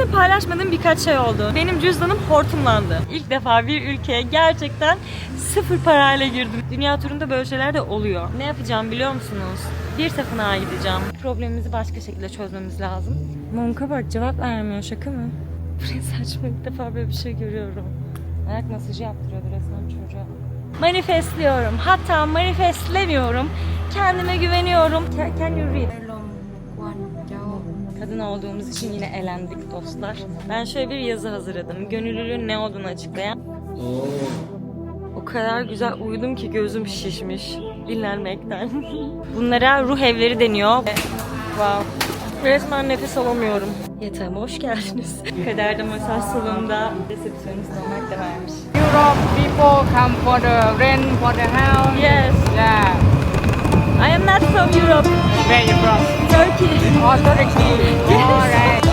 Sizinle paylaşmadığım birkaç şey oldu. Benim cüzdanım hortumlandı. İlk defa bir ülkeye gerçekten sıfır parayla girdim. Dünya turunda böyle şeyler de oluyor. Ne yapacağım biliyor musunuz? Bir tapınağa gideceğim. Problemimizi başka şekilde çözmemiz lazım. Monka bak, cevap vermiyor, şaka mı? Buraya saçma, ilk defa böyle bir şey görüyorum. Ayak masajı yaptırıyordu resmen çocuğa. Manifestliyorum. Hatta manifestlemiyorum. Kendime güveniyorum. Can you read? Kadın olduğumuz için yine elendik dostlar. Ben şöyle bir yazı hazırladım. Gönüllülüğün ne olduğunu açıklayan. O kadar güzel uyudum ki gözüm şişmiş dinlenmekten. Bunlara ruh evleri deniyor. Wow. Resmen nefes alamıyorum. Yatağıma hoş geldiniz. Kaderde masaj salonunda resepsiyonist olmak da varmış. Europe people come for the rent for the house. Yes. Yeah. I am not from Europe. Where you from? Turkey. Oh, Turkey. All right.